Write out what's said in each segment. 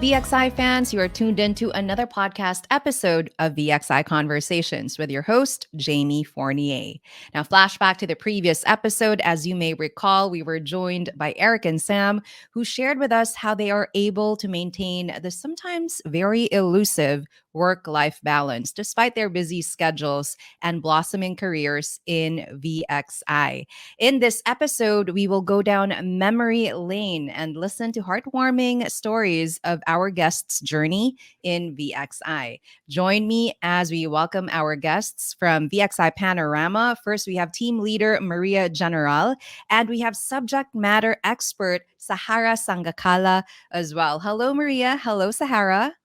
VXI fans, you are tuned into another podcast episode of VXI Conversations with your host, Jamie Fournier. Now, flashback to the previous episode. As you may recall, we were joined by Eric and Sam, who shared with us how they are able to maintain the sometimes very elusive work life balance despite their busy schedules and blossoming careers in VXI. In this episode, we will go down memory lane and listen to heartwarming stories of our guests' journey in VXI. Join me as we welcome our guests from VXI Panorama. First, we have team leader Maria General, and we have subject matter expert Sahara Sanggacala as well. Hello, Maria. Hello, Sahara.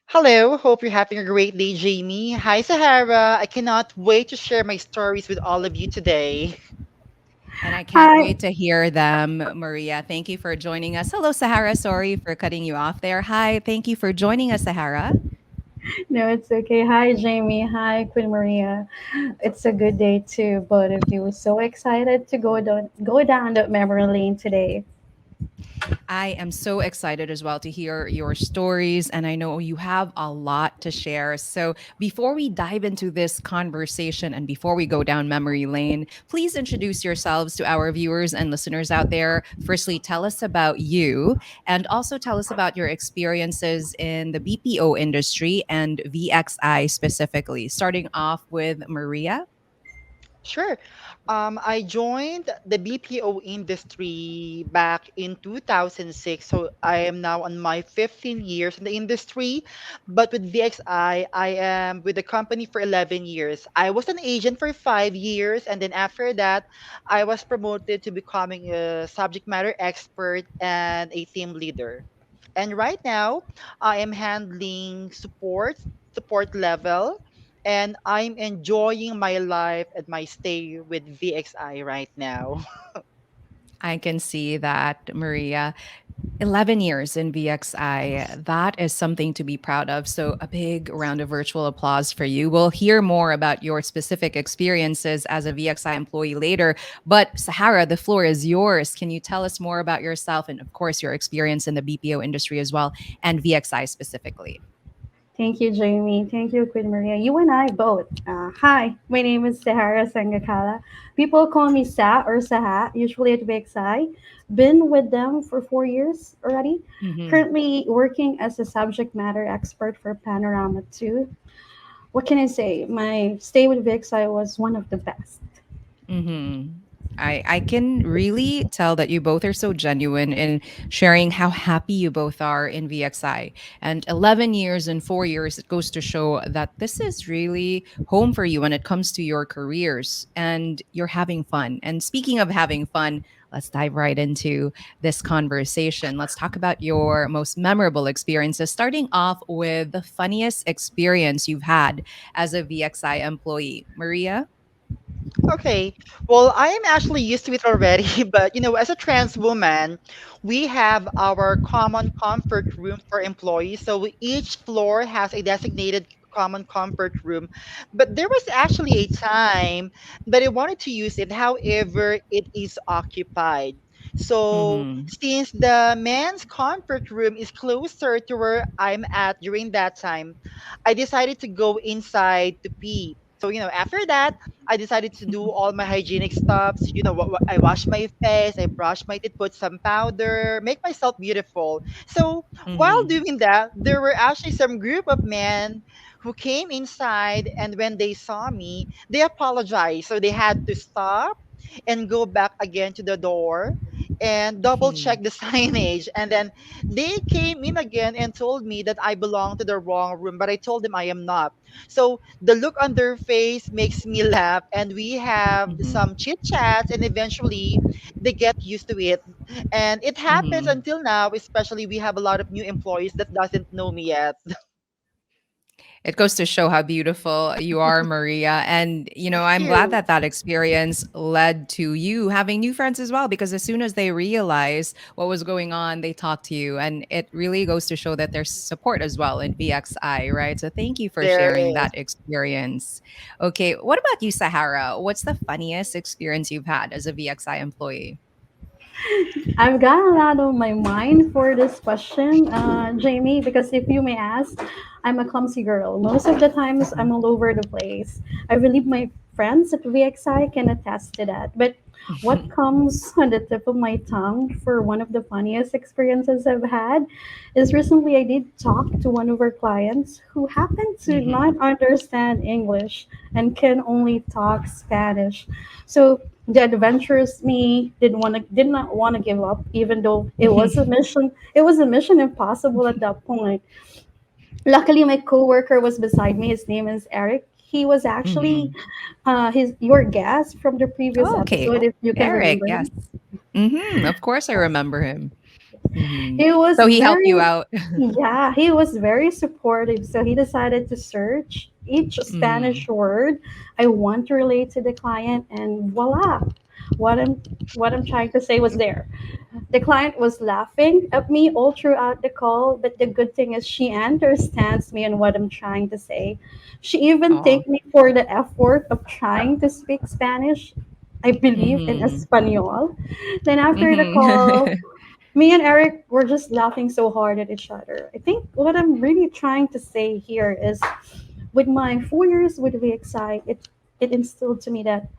Hello, hope you're having a great day, Jamie. Hi, Sahara. I cannot wait to share my stories with all of you today. And I can't Hi. wait to hear them, Maria. Thank you for joining us. Hello, Sahara. Sorry for cutting you off there. Hi. Thank you for joining us, Sahara. No, it's okay. Hi, Jamie. Hi, Queen Maria. It's a good day to both of you. So excited to go down that memory lane today. I am so excited as well to hear your stories, and I know you have a lot to share. So, before we dive into this conversation and before we go down memory lane, please introduce yourselves to our viewers and listeners out there. Firstly, tell us about you and also tell us about your experiences in the BPO industry and VXI specifically. Starting off with Maria. Sure. I joined the BPO industry back in 2006. So I am now on my 15 years in the industry. But with VXI, I am with the company for 11 years. I was an agent for 5 years. And then after that, I was promoted to becoming a subject matter expert and a team leader. And right now, I am handling support level, and I'm enjoying my life and my stay with VXI right now. I can see that, Maria. 11 years in VXI. That is something to be proud of. So, a big round of virtual applause for you. We'll hear more about your specific experiences as a VXI employee later. But, Sahara, the floor is yours. Can you tell us more about yourself and, of course, your experience in the BPO industry as well and VXI specifically? Thank you, Jamie. Thank you, Queen Maria. You and I both. Hi, my name is Sahara Sanggacala. People call me Sa or Saha, usually at VXI. Been with them for 4 years already. Hmm. Currently working as a subject matter expert for Panorama 2. What can I say? My stay with VXI was one of the best. Hmm. I can really tell that you both are so genuine in sharing how happy you both are in VXI. And 11 years and 4 years, it goes to show that this is really home for you when it comes to your careers and you're having fun. And speaking of having fun, let's dive right into this conversation. Let's talk about your most memorable experiences, starting off with the funniest experience you've had as a VXI employee. Maria? Okay, well, I am actually used to it already, but as a trans woman, we have our common comfort room for employees. So each floor has a designated common comfort room. But there was actually a time that I wanted to use it, however, it is occupied. So Mm-hmm. since the men's comfort room is closer to where I'm at during that time, I decided to go inside to pee. So, after that, I decided to do all my hygienic stuffs. I wash my face, I brush my teeth, put some powder, make myself beautiful. So while Mm-hmm. doing that, there were actually some group of men who came inside, and when they saw me, they apologized. So they had to stop and go back again to the door and double check the signage. And then they came in again and told me that I belong to the wrong room, but I told them I am not. So the look on their face makes me laugh, and we have Mhm, some chit chats, and eventually they get used to it. And it happens mhm. until now, especially we have a lot of new employees that doesn't know me yet. It goes to show how beautiful you are, Maria. And, Thank I'm glad you. that that experience led to you having new friends as well, because as soon as they realize what was going on, they talk to you. And it really goes to show that there's support as well in VXI, right? So thank you for There sharing is. that experience. Okay. What about you, Sahara? What's the funniest experience you've had as a VXI employee? I've got a lot on my mind for this question, Jamie, because if you may ask, I'm a clumsy girl. Most of the times, I'm all over the place. I believe my friends at VXI can attest to that. But what comes on the tip of my tongue for one of the funniest experiences I've had is recently I did talk to one of our clients who happened to Mhm. not understand English and can only talk Spanish. So the adventurous me did not want to give up, even though it was a mission. It was a mission impossible at that point. Luckily, my coworker was beside me. His name is Eric. He was actually Mhm. his your guest from the previous Oh, okay. episode, if you can Eric, remember yes. him. Of course I remember him. Mhm. He was So he helped you very, out. yeah, he was very supportive. So he decided to search each Mhm. Spanish word I want to relate to the client, and voila, what I'm what I'm trying to say was there. The client was laughing at me all throughout the call, but the good thing is she understands me and what I'm trying to say. She even Aw. thanked me for the effort of trying to speak Spanish. I believe in Mhm. Espanol. Then after the call, Mhm. me and Eric were just laughing so hard at each other. I think what I'm really trying to say here is with my 4 years with VXI, it instilled to me that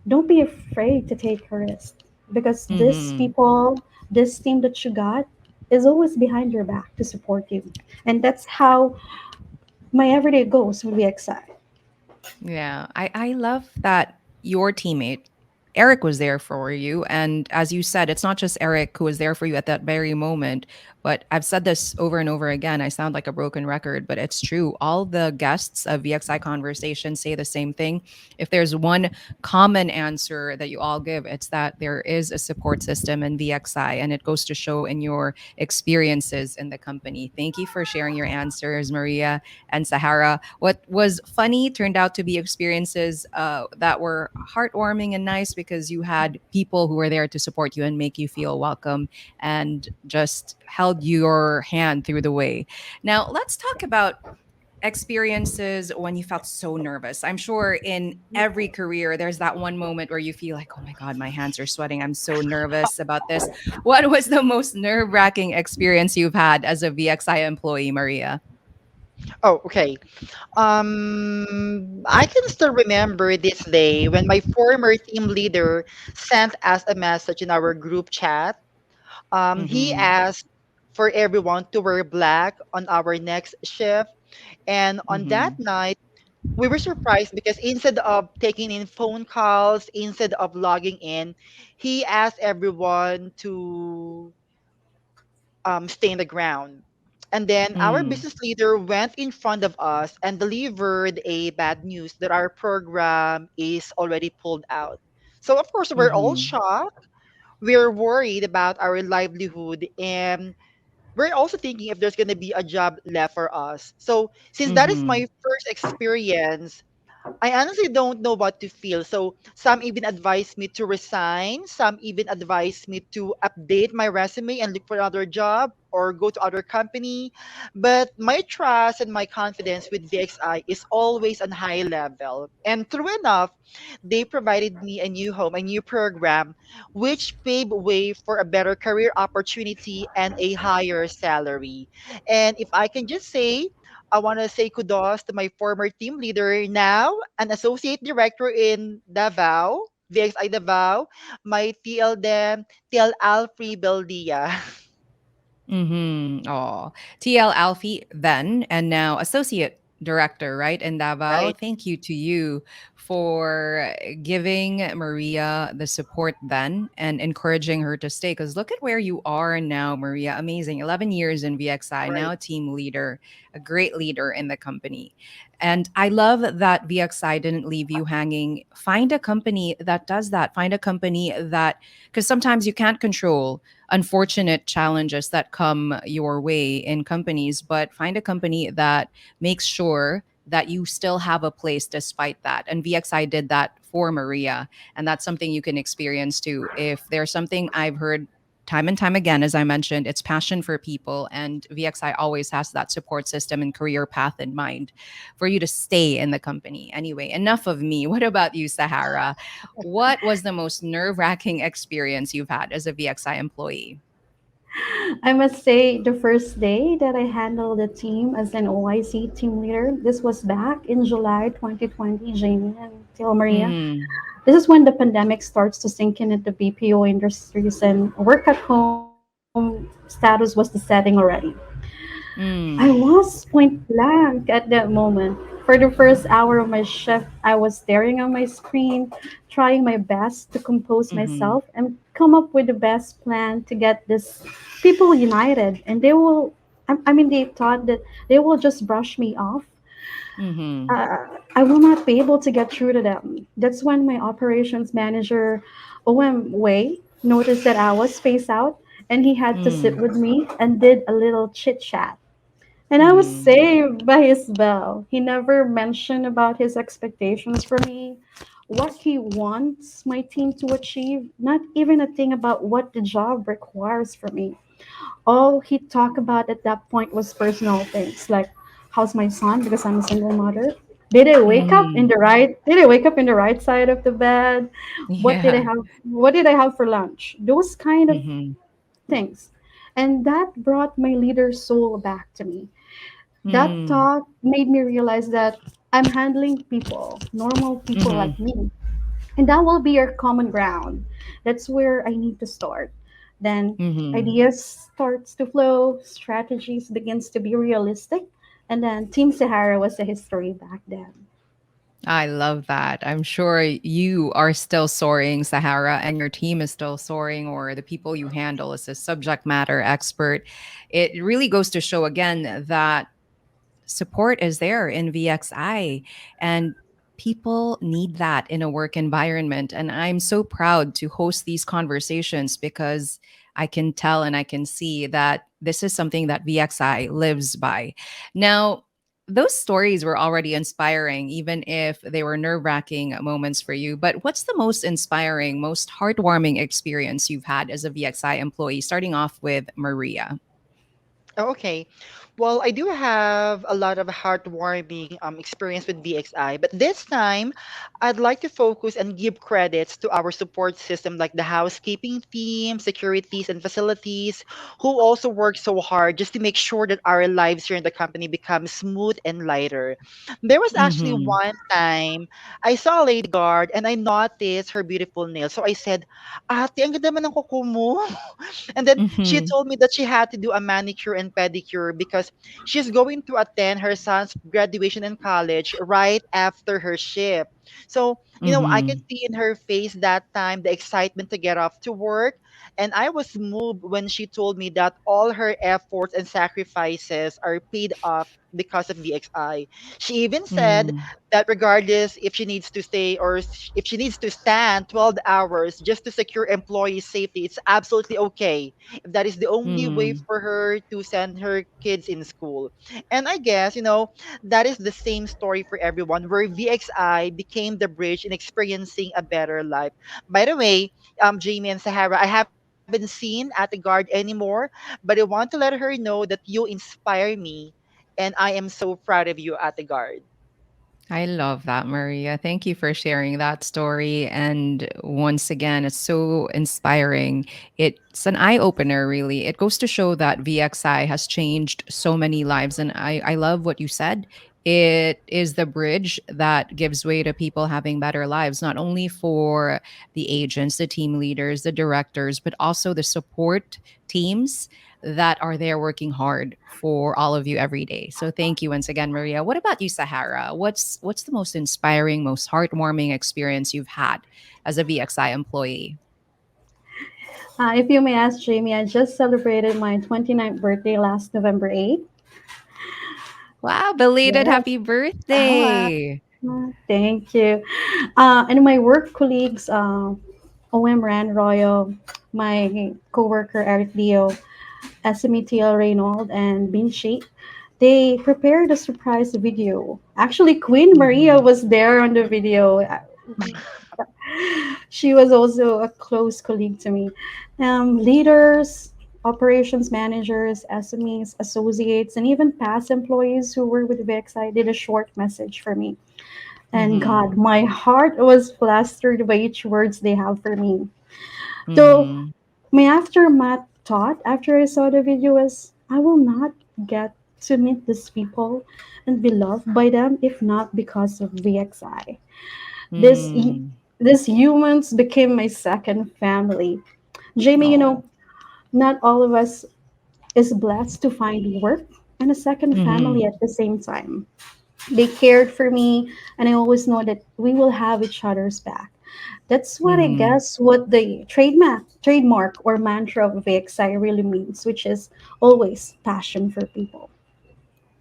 don't be afraid to take a risk because this Mhm. people, this team that you got is always behind your back to support you. And that's how my everyday goes with VXI. Yeah, I love that your teammate Eric was there for you, and as you said, it's not just Eric who was there for you at that very moment, but I've said this over and over again. I sound like a broken record, but it's true. All the guests of VXI Conversations say the same thing. If there's one common answer that you all give, it's that there is a support system in VXI, and it goes to show in your experiences in the company. Thank you for sharing your answers, Maria and Sahara. What was funny turned out to be experiences that were heartwarming and nice because you had people who were there to support you and make you feel welcome and just held your hand through the way. Now, let's talk about experiences when you felt so nervous. I'm sure in every career, there's that one moment where you feel like, oh my God, my hands are sweating. I'm so nervous about this. What was the most nerve wracking experience you've had as a VXI employee, Maria? Oh, okay. I can still remember this day when my former team leader sent us a message in our group chat. He Mm-hmm. asked for everyone to wear black on our next shift. And on that Mm-hmm. night, we were surprised because instead of taking in phone calls, instead of logging in, he asked everyone to stay in the ground. And then our Mm. business leader went in front of us and delivered a bad news that our program is already pulled out. So of course we're all Mhm. shocked. We're worried about our livelihood, and we're also thinking if there's gonna be a job left for us. So since that is Mhm. my first experience, I honestly don't know what to feel. So some even advised me to resign. Some even advised me to update my resume and look for another job or go to other company. But my trust and my confidence with VXI is always on high level. And true enough, they provided me a new home, a new program, which paved way for a better career opportunity and a higher salary. And if I can just say, I want to say kudos to my former team leader, now an associate director in Davao, VXI Davao, my TL them, TL Alfrey Beldia. Mhm. Oh, TL Alfie then and now associate director, right? In Davao. Right. Thank you to you for giving Maria the support then and encouraging her to stay. Because look at where you are now, Maria. Amazing. 11 years in VXI, Right. now a team leader, a great leader in the company. And I love that VXI didn't leave you hanging. Find a company that does that. Find a company that, because sometimes you can't control unfortunate challenges that come your way in companies, but find a company that makes sure that you still have a place despite that. And VXI did that for Maria. And that's something you can experience too. If there's something I've heard time and time again, as I mentioned, it's passion for people. And VXI always has that support system and career path in mind for you to stay in the company. Anyway, enough of me. What about you, Sahara? What was the most nerve wracking experience you've had as a VXI employee? I must say, the first day that I handled the team as an OIC team leader, this was back in July 2020, Jamie and Tia Maria. Mm, This is when the pandemic starts to sink in at the BPO industries and work at home status was the setting already. I mm, was point blank at that moment. For the first hour of my shift, I was staring at my screen, trying my best to compose mm-hmm, myself and come up with the best plan to get this people united. And they will, I mean, they thought that they will just brush me off. mm-hmm, I will not be able to get through to them. That's when my operations manager, OM Wei, noticed that I was spaced out and he had to sit mm, with me and did a little chit chat. And I was mm-hmm, saved by his bell. He never mentioned about his expectations for me, what he wants my team to achieve, not even a thing about what the job requires from me. All he talked about at that point was personal things like how's my son because I'm a single mother. mm-hmm. Did I wake up in the right side of the bed? Yeah. What did I have for lunch? Those kind of Mm-hmm, things. And that brought my leader soul back to me. That mm, talk made me realize that I'm handling people, normal people mm-hmm, like me. And that will be our common ground. That's where I need to start. Then mm-hmm. ideas starts to flow, strategies begins to be realistic, and then Team Sahara was a history back then. I love that. I'm sure you are still soaring, Sahara, and your team is still soaring, or the people you handle as a subject matter expert. It really goes to show again that support is there in VXI, and people need that in a work environment. And I'm so proud to host these conversations because I can tell and I can see that this is something that VXI lives by. Now, those stories were already inspiring, even if they were nerve wracking moments for you. But what's the most inspiring, most heartwarming experience you've had as a VXI employee, starting off with Maria? Oh, okay. Well, I do have a lot of heartwarming experience with VXI, but this time I'd like to focus and give credits to our support system, like the housekeeping team, securities, and facilities, who also work so hard just to make sure that our lives here in the company become smooth and lighter. There was actually Mm-hmm. one time I saw a lady guard and I noticed her beautiful nails. So I said, Ate, ang ganda naman ng kuko mo. And then she Mm-hmm. told me that she had to do a manicure and pedicure because she's going to attend her son's graduation in college right after her shift. So, I could Mm-hmm. see in her face that time the excitement to get off to work. And I was moved when she told me that all her efforts and sacrifices are paid off because of VXI. She even said Mm, that regardless if she needs to stay or if she needs to stand 12 hours just to secure employee safety, it's absolutely okay if that is the only way mm, for her to send her kids in school. And I guess, that is the same story for everyone, where VXI became the bridge in experiencing a better life. By the way, Jamie and Sahara, I haven't seen at the guard anymore, but I want to let her know that you inspire me, and I am so proud of you at the guard. I love that, Maria. Thank you for sharing that story. And once again, it's so inspiring. It's an eye opener, really. It goes to show that VXI has changed so many lives. And I love what you said. It is the bridge that gives way to people having better lives, not only for the agents, the team leaders, the directors, but also the support teams that are there working hard for all of you every day. So thank you once again, Maria. What about you, Sahara? What's the most inspiring, most heartwarming experience you've had as a VXI employee? If you may ask Jamie, I just celebrated my 29th birthday last November 8th. Wow, belated Yes. happy Ah, birthday. Thank you. And my work colleagues, OM Ran Royo, my coworker Eric Leo, SMETL Reynold, and Binshi, they prepared a surprise video. Actually, Queen Maria Mhm. was there on the video. She was also a close colleague to me. Leaders, operations managers, SMEs, associates, and even past employees who were with VXI did a short message for me. And Mm-hmm. God, my heart was flustered by each words they have for me. Though Mm-hmm. my aftermath thought after I saw the video was, I will not get to meet these people and be loved by them if not because of VXI. This Mm. these humans became my second family. Jamie, Oh. not all of us is blessed to find work and a second Mm-hmm. family at the same time. They cared for me, and I always know that we will have each other's back. That's what I Mm-hmm. guess what the trademark or mantra of VXI really means, which is always passion for people.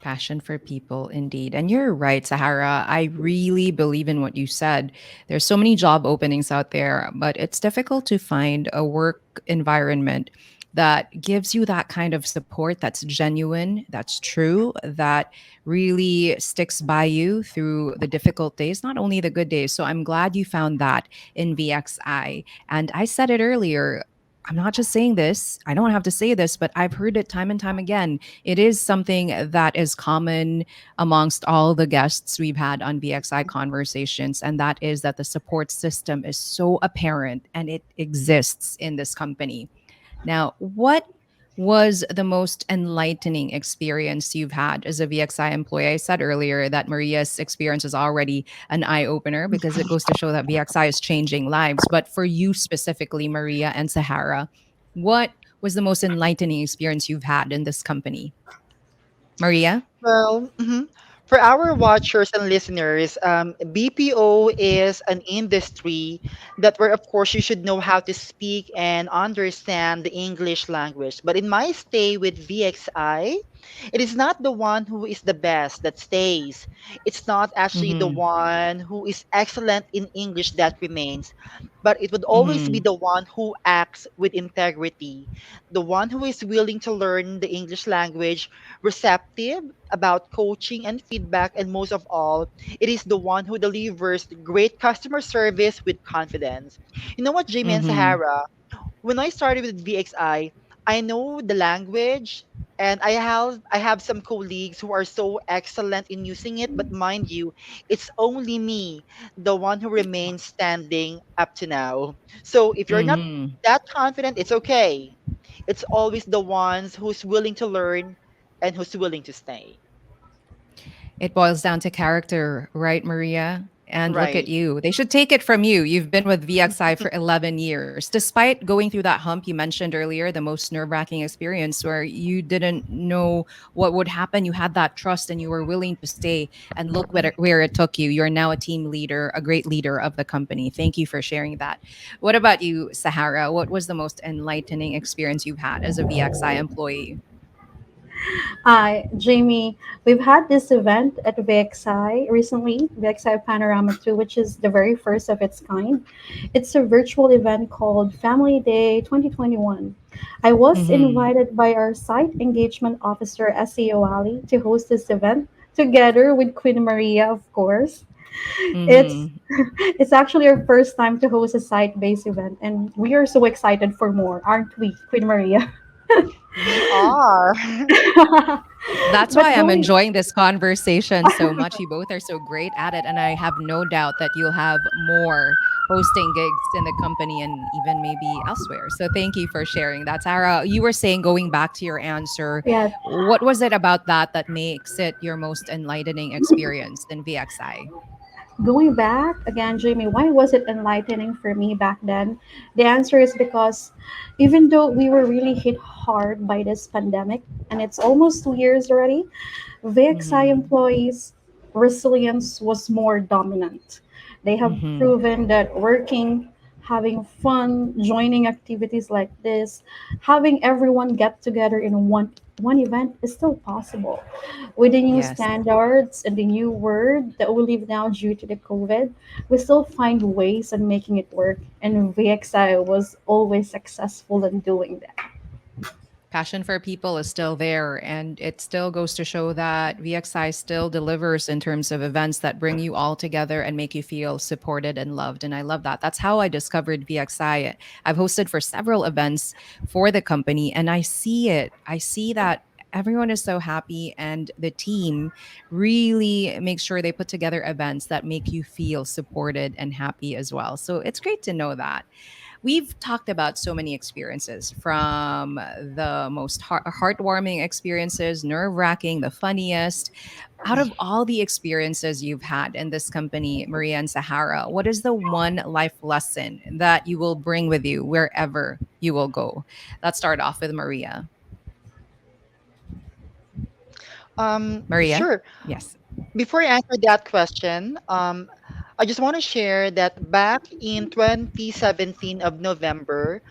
Passion for people, indeed. And you're right, Sahara. I really believe in what you said. There's so many job openings out there, but it's difficult to find a work environment that gives you that kind of support that's genuine, that's true, that really sticks by you through the difficult days, not only the good days. So I'm glad you found that in VXI. And I said it earlier. I'm not just saying this. I don't have to say this, but I've heard it time and time again. It is something that is common amongst all the guests we've had on VXI Conversations, and that is that the support system is so apparent and it exists in this company. Now, what was the most enlightening experience you've had as a VXI employee? I said earlier that Maria's experience is already an eye opener because it goes to show that VXI is changing lives. But for you specifically, Maria and Sahara, what was the most enlightening experience you've had in this company? Maria? Well, for our watchers and listeners, BPO is an industry that where, of course, you should know how to speak and understand the English language. But in my stay with VXI, it is not the one who is the best that stays. It's not actually the Mm-hmm. one who is excellent in English that remains, but it would always be Mm-hmm. the one who acts with integrity, the one who is willing to learn the English language, receptive about coaching and feedback, and most of all, it is the one who delivers great customer service with confidence. You know what, Jamie and Mm-hmm. Sahara? When I started with VXI, I know the language and I have some colleagues who are so excellent in using it, but mind you, it's only me, the one who remains standing up to now. So if you're not Mm-hmm. that confident, it's okay. It's always the ones who's willing to learn and who's willing to stay. It boils down to character, right, Maria? And look at Right. you. They should take it from you. You've been with VXI for 11 years. Despite going through that hump you mentioned earlier, the most nerve wracking experience where you didn't know what would happen, you had that trust and you were willing to stay. And look where it took you. You're now a team leader, a great leader of the company. Thank you for sharing that. What about you, Sahara? What was the most enlightening experience you've had as a VXI employee? Hi, Jamie. We've had this event at VXI recently, VXI Panorama 2, which is the very first of its kind. It's a virtual event called Family Day 2021. I was Mm-hmm. invited by our site engagement officer, SEO Ali, to host this event together with Queen Maria, of course. It's Mm-hmm. it's actually our first time to host a site-based event, and we are so excited for more, aren't we, Queen Maria? We are. That's why But I'm going enjoying this conversation so much. You both are so great at it. And I have no doubt that you'll have more hosting gigs in the company and even maybe elsewhere. So thank you for sharing that. Sarah, you were saying, going back to your answer, yeah, what was it about that that makes it your most enlightening experience in VXI? going back again, Jamie, why was it enlightening for me back then? The answer is because even though we were really hit hard by this pandemic, and it's almost 2 years already, VXI Mm-hmm. employees' resilience was more dominant. They have Mm-hmm. proven that working, having fun, joining activities like this, having everyone get together in one event is still possible. With the new Yes. standards and the new world that we live now due to the COVID, we still find ways of making it work. And VXI was always successful in doing that. Passion for people is still there, and it still goes to show that VXI still delivers in terms of events that bring you all together and make you feel supported and loved. And I love that. That's how I discovered VXI. I've hosted for several events for the company, and I see it. I see that everyone is so happy, and the team really makes sure they put together events that make you feel supported and happy as well. So it's great to know that. We've talked about so many experiences, from the most heartwarming experiences, nerve wracking, the funniest. Out of all the experiences you've had in this company, Maria and Sahara, what is the one life lesson that you will bring with you wherever you will go? Let's start off with Maria. Maria? Sure. Yes. Before I answer that question, I just want to share that back in 2017 of November,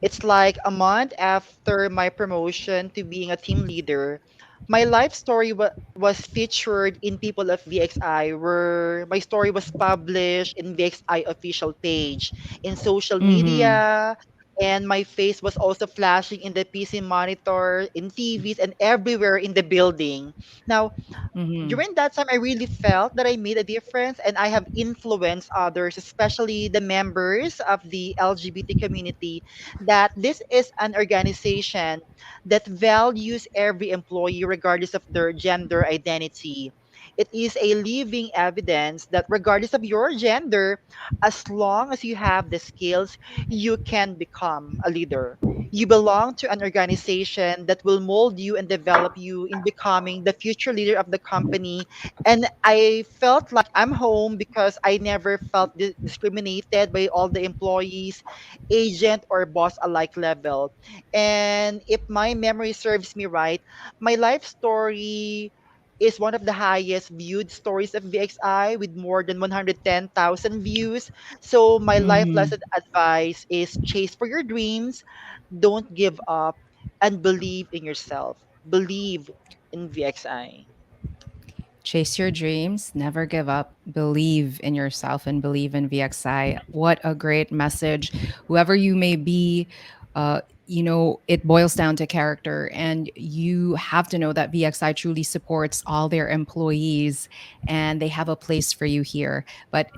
it's like a month after my promotion to being a team leader. My life story was featured in People of VXI, where my story was published in VXI official page, in social Mm-hmm. media, and my face was also flashing in the PC monitor, in TVs, and everywhere in the building. Now, Mm-hmm. during that time, I really felt that I made a difference and I have influenced others, especially the members of the LGBT community, that this is an organization that values every employee regardless of their gender identity. It is a living evidence that regardless of your gender, as long as you have the skills, you can become a leader. You belong to an organization that will mold you and develop you in becoming the future leader of the company. And I felt like I'm home because I never felt discriminated by all the employees, agent, or boss alike level. And if my memory serves me right, my life story is one of the highest viewed stories of VXI with more than 110,000 views. So my life Mm-hmm. lesson advice is chase for your dreams, don't give up, and believe in yourself. Believe in VXI. Chase your dreams, never give up, believe in yourself, and believe in VXI. What a great message. Whoever you may be, it boils down to character. And you have to know that VXI truly supports all their employees, and they have a place for you here. But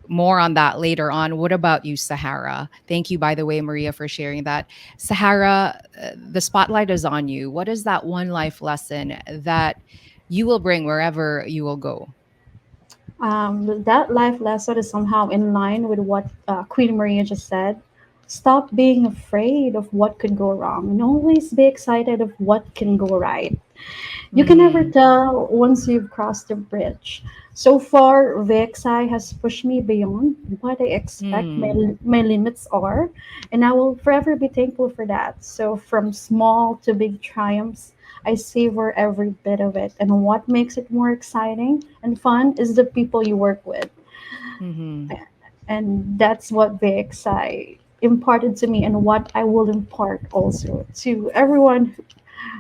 more on that later on. What about you, Sahara? Thank you, by the way, Maria, for sharing that. Sahara, the spotlight is on you. What is that one life lesson that you will bring wherever you will go? That life lesson is somehow in line with what Queen Maria just said. Stop being afraid of what could go wrong and always be excited of what can go right. You can never Mm-hmm. tell once you've crossed the bridge. So far, VXI has pushed me beyond what I expect Mm. my limits are, and I will forever be thankful for that. So, from small to big triumphs, I savor every bit of it. And what makes it more exciting and fun is the people you work with. Mm-hmm. And that's what VXI imparted to me, and what I will impart also to everyone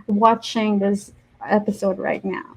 watching this episode right now.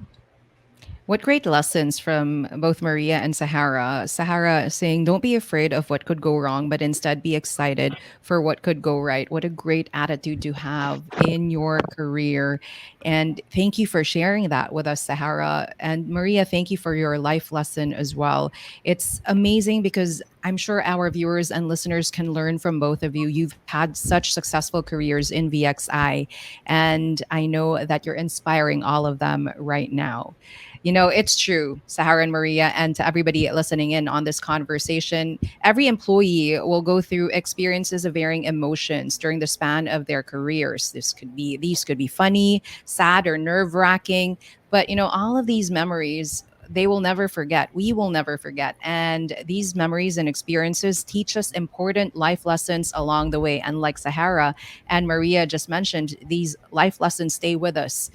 What great lessons from both Maria and Sahara. Sahara saying, don't be afraid of what could go wrong, but instead be excited for what could go right. What a great attitude to have in your career. And thank you for sharing that with us, Sahara. And Maria, thank you for your life lesson as well. It's amazing because I'm sure our viewers and listeners can learn from both of you. You've had such successful careers in VXI, and I know that you're inspiring all of them right now. It's true, Sahara and Maria, and to everybody listening in on this conversation, every employee will go through experiences of varying emotions during the span of their careers. These could be funny, sad, or nerve-wracking, but all of these memories, they will never forget. We will never forget. And these memories and experiences teach us important life lessons along the way. And like Sahara and Maria just mentioned, these life lessons stay with us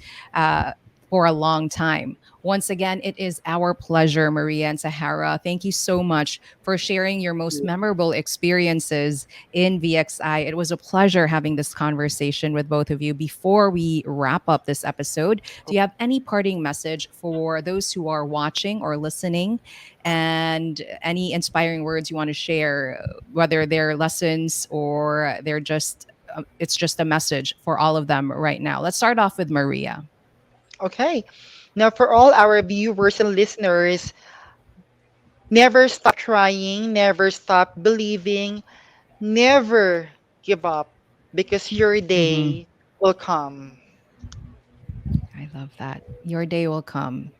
for a long time. Once again, it is our pleasure, Maria and Sahara. Thank you so much for sharing your most memorable experiences in VXI. It was a pleasure having this conversation with both of you. Before we wrap up this episode, do you have any parting message for those who are watching or listening, and any inspiring words you want to share, whether they're lessons or they're just it's just a message for all of them right now. Let's start off with Maria. Okay. Now, for all our viewers and listeners, never stop trying, never stop believing, never give up because your Hmm. day will come. I love that. Your day will come.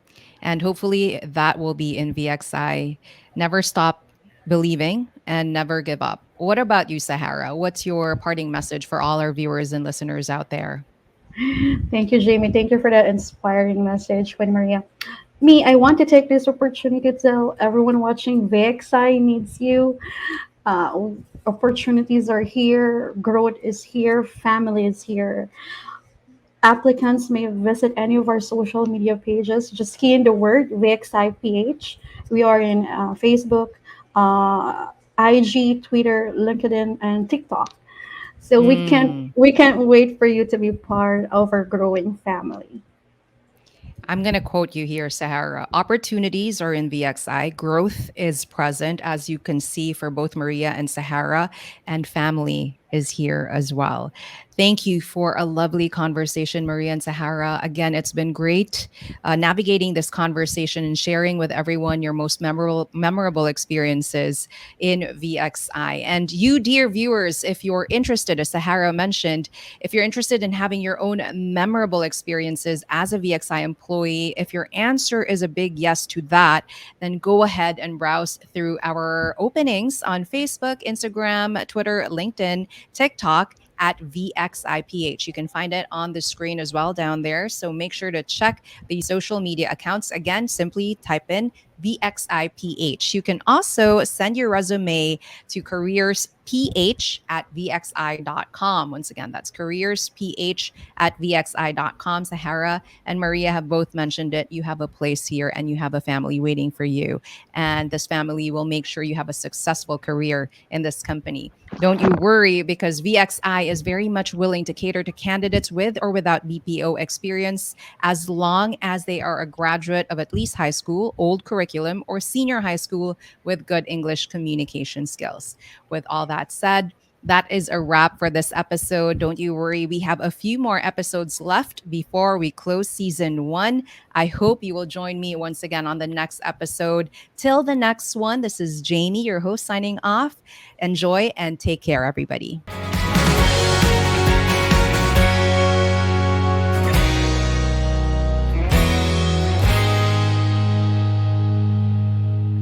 And hopefully that will be in VXI. Never stop believing and never give up. What about you, Sahara? What's your parting message for all our viewers and listeners out there? Thank you, Jamie. Thank you for that inspiring message, Queen Maria. Me, I want to take this opportunity to tell everyone watching VXI needs you. Uh, Opportunities are here, growth is here, family is here. Applicants may visit any of our social media pages. Just key in the word VXIPH. We are in Facebook, IG, Twitter, LinkedIn, and TikTok. So Mm. we can't wait for you to be part of our growing family. I'm going to quote you here, Sahara. Opportunities are in VXI. Growth is present, as you can see for both Maria and Sahara, and family is here as well. Thank you for a lovely conversation, Maria and Sahara. Again, it's been great navigating this conversation and sharing with everyone your most memorable experiences in VXI. And you, dear viewers, if you're interested, as Sahara mentioned, if you're interested in having your own memorable experiences as a VXI employee, if your answer is a big yes to that, then go ahead and browse through our openings on Facebook, Instagram, Twitter, LinkedIn, TikTok at VXIPH. You can find it on the screen as well down there. So make sure to check the social media accounts. Again, simply type in VXIPH. You can also send your resume to careersph at VXI.com. Once again, that's careersph at VXI.com. Sahara and Maria have both mentioned it. You have a place here and you have a family waiting for you. And this family will make sure you have a successful career in this company. Don't you worry, because VXI is very much willing to cater to candidates with or without BPO experience, as long as they are a graduate of at least high school, old curriculum, or senior high school with good English communication skills. With all that said, that is a wrap for this episode. Don't you worry, we have a few more episodes left before we close season one. I hope you will join me once again on the next episode. Till the next one, this is Jamie, your host, signing off. Enjoy and take care, everybody.